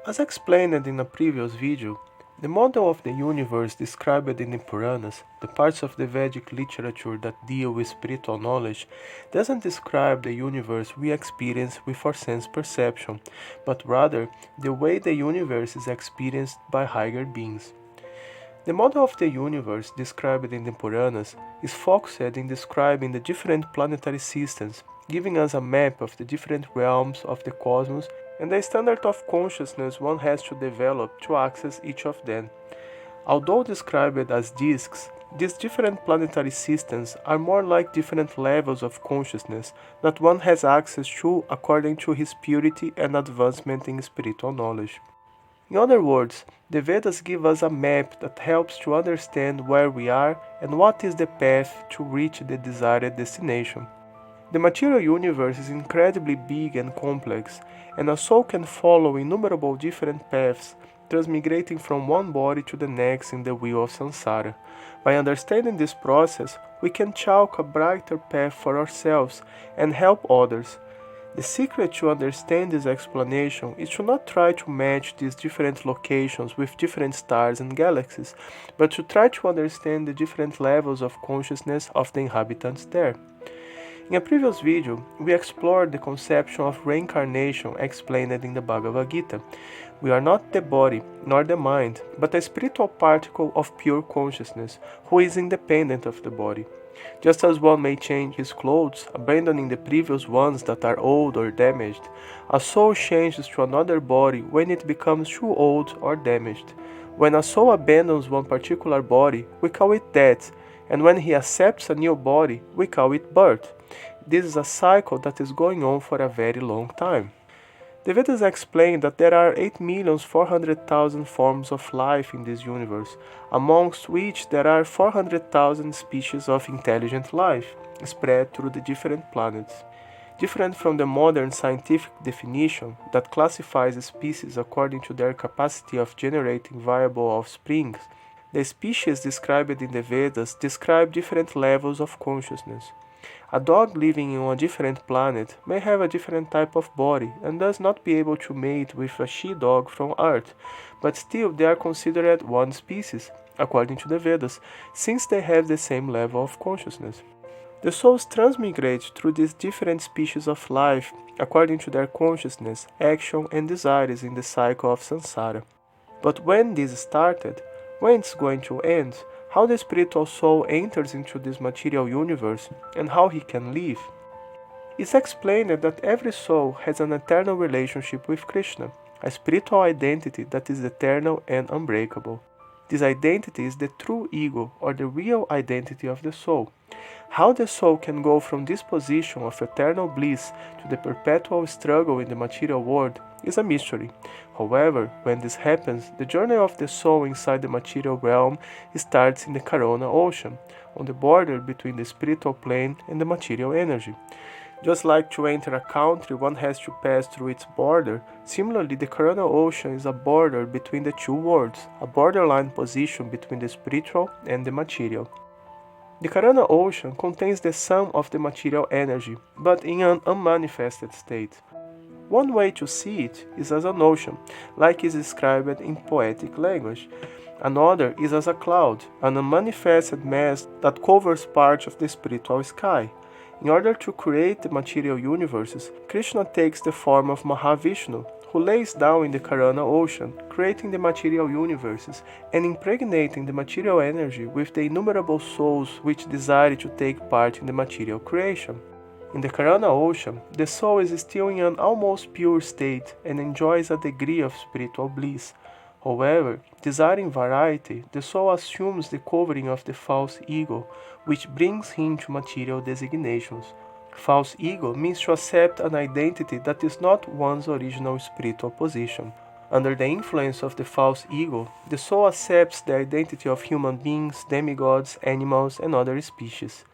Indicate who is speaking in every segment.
Speaker 1: As explained in a previous video, the model of the universe described in the Puranas, the parts of the Vedic literature that deal with spiritual knowledge, doesn't describe the universe we experience with our sense perception, but rather the way the universe is experienced by higher beings. The model of the universe described in the Puranas is focused in describing the different planetary systems, giving us a map of the different realms of the cosmos and the standard of consciousness one has to develop to access each of them. Although described as disks, these different planetary systems are more like different levels of consciousness that one has access to according to his purity and advancement in spiritual knowledge. In other words, the Vedas give us a map that helps to understand where we are and what is the path to reach the desired destination. The material universe is incredibly big and complex, and a soul can follow innumerable different paths, transmigrating from one body to the next in the wheel of samsara. By understanding this process, we can chalk a brighter path for ourselves and help others. The secret to understand this explanation is to not try to match these different locations with different stars and galaxies, but to try to understand the different levels of consciousness of the inhabitants there. In a previous video, we explored the conception of reincarnation explained in the Bhagavad Gita. We are not the body, nor the mind, but a spiritual particle of pure consciousness, who is independent of the body. Just as one may change his clothes, abandoning the previous ones that are old or damaged, a soul changes to another body when it becomes too old or damaged. When a soul abandons one particular body, we call it death, and when he accepts a new body, we call it birth. This is a cycle that is going on for a very long time. The Vedas explain that there are 8,400,000 forms of life in this universe, amongst which there are 400,000 species of intelligent life, spread through the different planets. Different from the modern scientific definition that classifies species according to their capacity of generating viable offspring, the species described in the Vedas describe different levels of consciousness. A dog living on a different planet may have a different type of body and thus not be able to mate with a she-dog from Earth, but still they are considered one species, according to the Vedas, since they have the same level of consciousness. The souls transmigrate through these different species of life according to their consciousness, action, and desires in the cycle of samsara. But when this started, when it's going to end, how the spiritual soul enters into this material universe, and how he can live. It's explained that every soul has an eternal relationship with Krishna, a spiritual identity that is eternal and unbreakable. This identity is the true ego or the real identity of the soul. How the soul can go from this position of eternal bliss to the perpetual struggle in the material world is a mystery. However, when this happens, the journey of the soul inside the material realm starts in the Corona ocean, on the border between the spiritual plane and the material energy. Just like to enter a country, one has to pass through its border. Similarly, the Corona ocean is a border between the two worlds, a borderline position between the spiritual and the material. The Corona ocean contains the sum of the material energy, but in an unmanifested state. One way to see it is as an ocean, like is described in poetic language. Another is as a cloud, an unmanifested mass that covers part of the spiritual sky. In order to create the material universes, Krishna takes the form of Mahavishnu, who lays down in the Corona ocean, creating the material universes and impregnating the material energy with the innumerable souls which desire to take part in the material creation. In the Corona ocean, the soul is still in an almost pure state and enjoys a degree of spiritual bliss. However, desiring variety, the soul assumes the covering of the false ego, which brings him to material designations. False ego means to accept an identity that is not one's original spiritual position. Under the influence of the false ego, the soul accepts the identity of human beings, demigods, animals, and other species.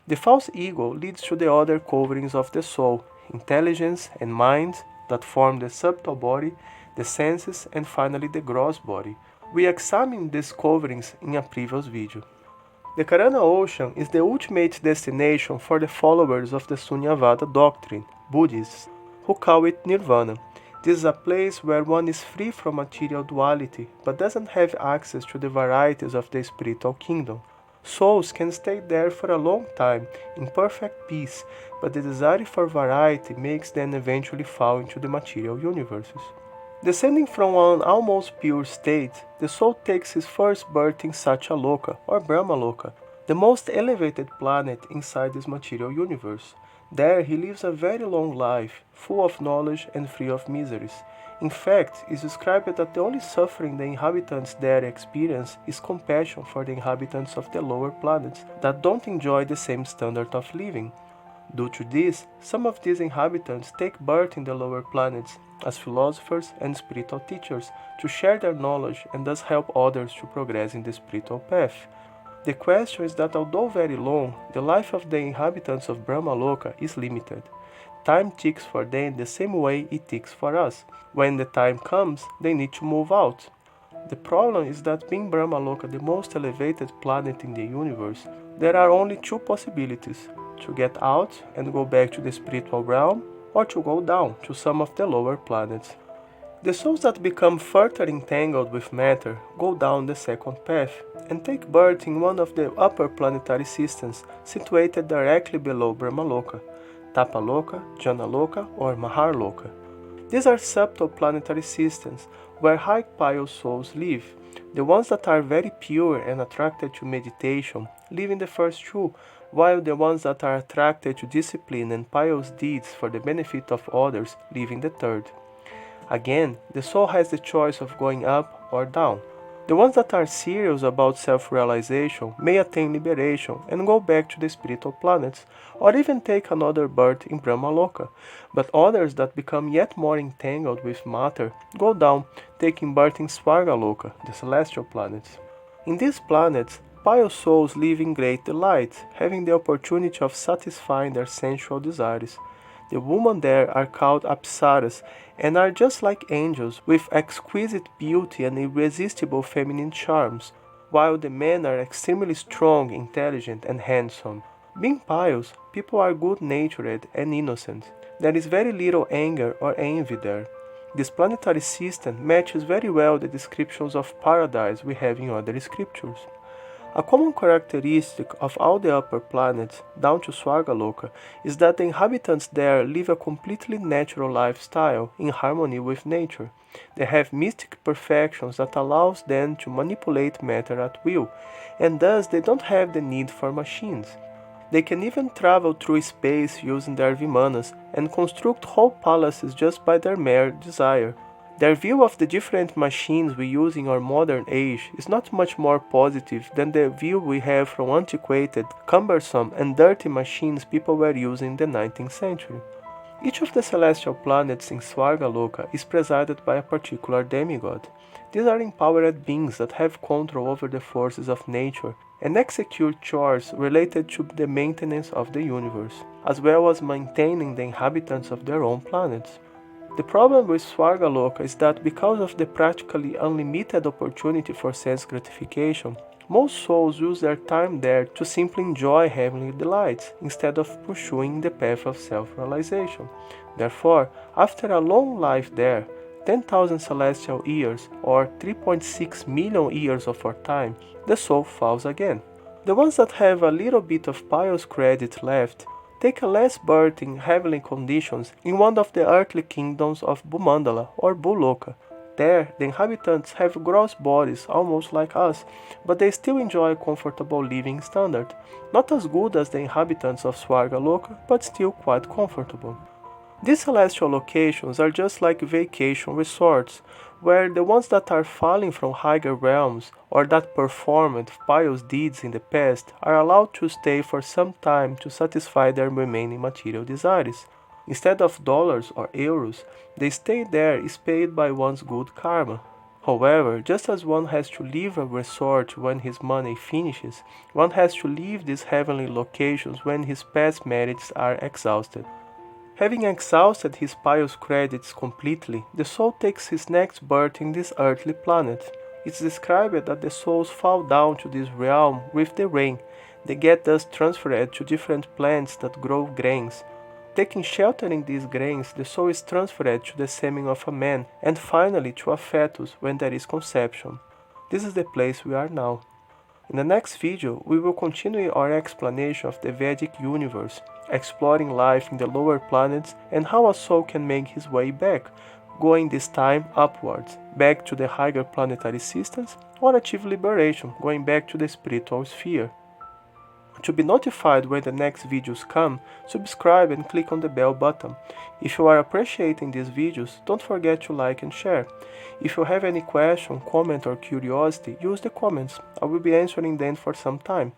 Speaker 1: The false ego leads to the other coverings of the soul, intelligence and mind, that form the subtle body, the senses, and finally the gross body. We examined these coverings in a previous video. The Corona ocean is the ultimate destination for the followers of the Sunyavada doctrine, Buddhists, who call it Nirvana. This is a place where one is free from material duality, but doesn't have access to the varieties of the spiritual kingdom. Souls can stay there for a long time, in perfect peace, but the desire for variety makes them eventually fall into the material universes. Descending from an almost pure state, the soul takes his first birth in Satyaloka or Brahmaloka, the most elevated planet inside this material universe. There he lives a very long life, full of knowledge and free of miseries. In fact, it is described that the only suffering the inhabitants there experience is compassion for the inhabitants of the lower planets that don't enjoy the same standard of living. Due to this, some of these inhabitants take birth in the lower planets as philosophers and spiritual teachers to share their knowledge and thus help others to progress in the spiritual path. The question is that although very long, the life of the inhabitants of Brahmaloka is limited. Time ticks for them the same way it ticks for us. When the time comes, they need to move out. The problem is that being Brahmaloka the most elevated planet in the universe, there are only two possibilities: to get out and go back to the spiritual realm, or to go down to some of the lower planets. The souls that become further entangled with matter go down the second path and take birth in one of the upper planetary systems situated directly below Brahmaloka, Tapaloka, Janaloka or Maharloka. These are subtle planetary systems where high pious souls live. The ones that are very pure and attracted to meditation live in the first two, while the ones that are attracted to discipline and pious deeds for the benefit of others live in the third. Again, the soul has the choice of going up or down. The ones that are serious about self-realization may attain liberation and go back to the spiritual planets, or even take another birth in Brahmaloka, but others that become yet more entangled with matter go down, taking birth in Swagaloka, the celestial planets. In these planets, pious souls live in great delight, having the opportunity of satisfying their sensual desires. The women there are called apsaras and are just like angels with exquisite beauty and irresistible feminine charms, while the men are extremely strong, intelligent, and handsome. Being pious, people are good-natured and innocent. There is very little anger or envy there. This planetary system matches very well the descriptions of paradise we have in other scriptures. A common characteristic of all the upper planets, down to Swagaloka, is that the inhabitants there live a completely natural lifestyle in harmony with nature. They have mystic perfections that allows them to manipulate matter at will, and thus they don't have the need for machines. They can even travel through space using their vimanas and construct whole palaces just by their mere desire. Their view of the different machines we use in our modern age is not much more positive than the view we have from antiquated, cumbersome and dirty machines people were using in the 19th century. Each of the celestial planets in Swagaloka is presided by a particular demigod. These are empowered beings that have control over the forces of nature and execute chores related to the maintenance of the universe, as well as maintaining the inhabitants of their own planets. The problem with Swagaloka is that because of the practically unlimited opportunity for sense gratification, most souls use their time there to simply enjoy heavenly delights instead of pursuing the path of self-realization. Therefore, after a long life there, 10,000 celestial years or 3.6 million years of our time, the soul falls again. The ones that have a little bit of pious credit left take a last birth in heavenly conditions in one of the earthly kingdoms of Bhumandala or Bhuloka. There, the inhabitants have gross bodies almost like us, but they still enjoy a comfortable living standard. Not as good as the inhabitants of Swagaloka, but still quite comfortable. These celestial locations are just like vacation resorts, where the ones that are falling from higher realms or that performed pious deeds in the past are allowed to stay for some time to satisfy their remaining material desires. Instead of dollars or euros, the stay there is paid by one's good karma. However, just as one has to leave a resort when his money finishes, one has to leave these heavenly locations when his past merits are exhausted. Having exhausted his pious credits completely, the soul takes his next birth in this earthly planet. It's described that the souls fall down to this realm with the rain. They get thus transferred to different plants that grow grains. Taking shelter in these grains, the soul is transferred to the semen of a man and finally to a fetus when there is conception. This is the place we are now. In the next video, we will continue our explanation of the Vedic universe, exploring life in the lower planets and how a soul can make his way back, going this time upwards, back to the higher planetary systems, or achieve liberation, going back to the spiritual sphere. To be notified when the next videos come, subscribe and click on the bell button. If you are appreciating these videos, don't forget to like and share. If you have any question, comment or curiosity, use the comments. I will be answering them for some time.